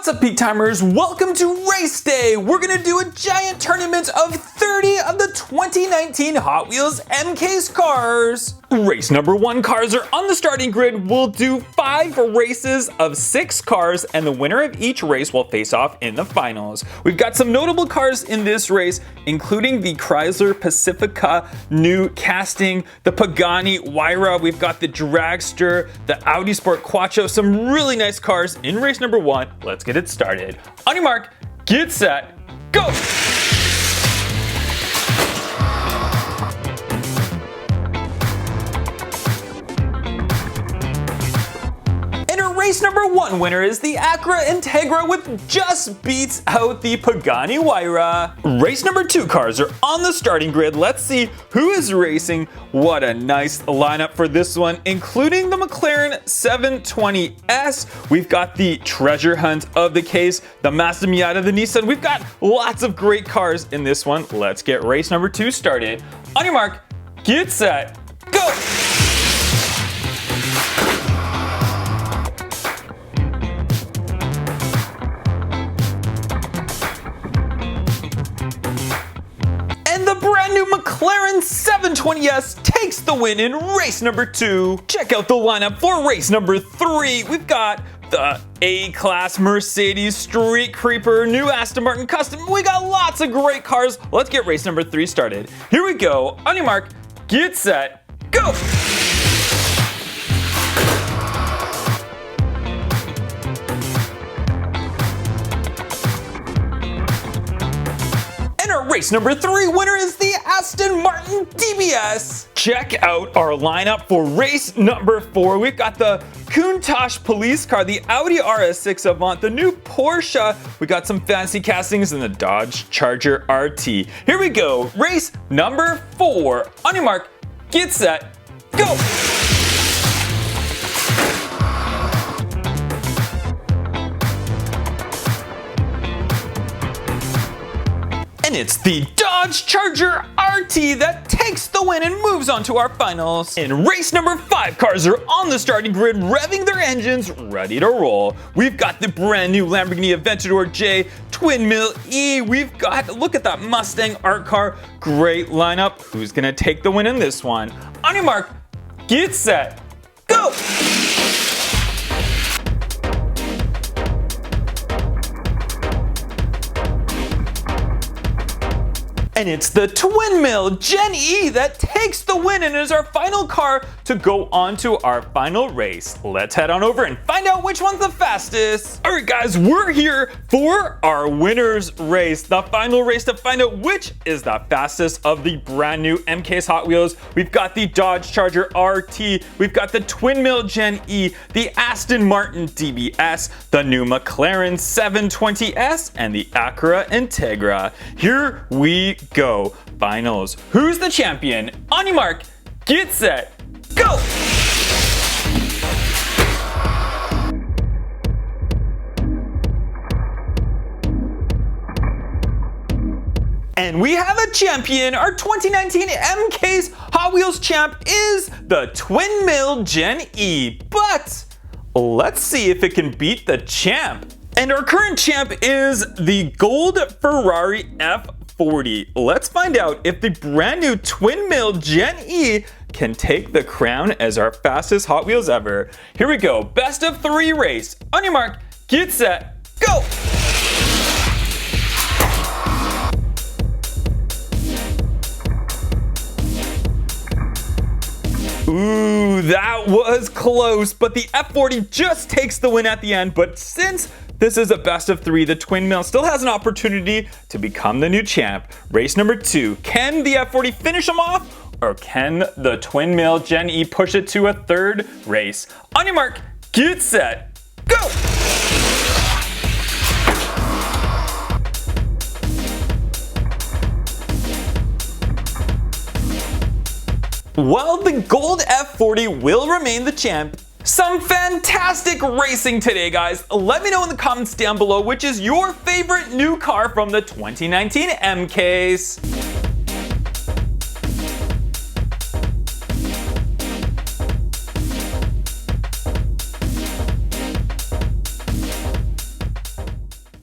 What's up, Peak Timers? Welcome to Race Day! We're gonna do a giant tournament of 30 of the 2019 Hot Wheels MK's cars. Race number 1 cars are on the starting grid. We'll do 5 races of 6 cars, and the winner of each race will face off in the finals. We've got some notable cars in this race, including the Chrysler Pacifica new casting, the Pagani Huayra, we've got the Dragster, the Audi Sport Quattro, some really nice cars in race number 1. Let's get it started. On your mark, get set, go! Race number 1 winner is the Acura Integra, which just beats out the Pagani Huayra. Race number 2 cars are on the starting grid. Let's see who is racing. What a nice lineup for this one, including the McLaren 720S. We've got the treasure hunt of the case, the Mazda Miata, the Nissan. We've got lots of great cars in this one. Let's get race number 2 started. On your mark, get set, go! New McLaren 720S takes the win in race number 2. Check out the lineup for race number 3. We've got the A-Class Mercedes Street Creeper, new Aston Martin Custom. We got lots of great cars. Let's get race number 3 started. Here we go. On your mark, get set, go! Race number 3 winner is the Aston Martin DBS. Check out our lineup for race number 4. We've got the Countach police car, the Audi RS6 Avant, the new Porsche. We got some fancy castings in the Dodge Charger RT. Here we go. Race number 4. On your mark, get set, go! And it's the Dodge Charger RT that takes the win and moves on to our finals. In race number 5, cars are on the starting grid, revving their engines, ready to roll. We've got the brand new Lamborghini Aventador J Twin Mill E. We've got, look at that Mustang art car. Great lineup. Who's gonna take the win in this one? On your mark, get set, go! And it's the Twin Mill Gen E that takes the win and is our final car to go on to our final race. Let's head on over and find out which one's the fastest. All right, guys, we're here for our winner's race, the final race to find out which is the fastest of the brand new MK's Hot Wheels. We've got the Dodge Charger RT, we've got the Twin Mill Gen E, the Aston Martin DBS, the new McLaren 720S, and the Acura Integra. Here we go. Finals. Who's the champion? On your mark, get set, go! And we have a champion. Our 2019 MK's Hot Wheels champ is the Twin Mill Gen E. But let's see if it can beat the champ. And our current champ is the gold Ferrari F40. Let's find out if the brand new Twin Mill Gen E can take the crown as our fastest Hot Wheels ever. Here we go. Best of 3 race. On your mark, get set, go! Ooh, that was close, but the F40 just takes the win at the end. But since this is a best of 3, the Twin Mill still has an opportunity to become the new champ. Race number 2, can the F40 finish him off, or can the Twin Mill Gen E push it to a 3rd race? On your mark, get set, go! Well, the gold F40 will remain the champ. Some fantastic racing today, guys. Let me know in the comments down below which is your favorite new car from the 2019 MKs.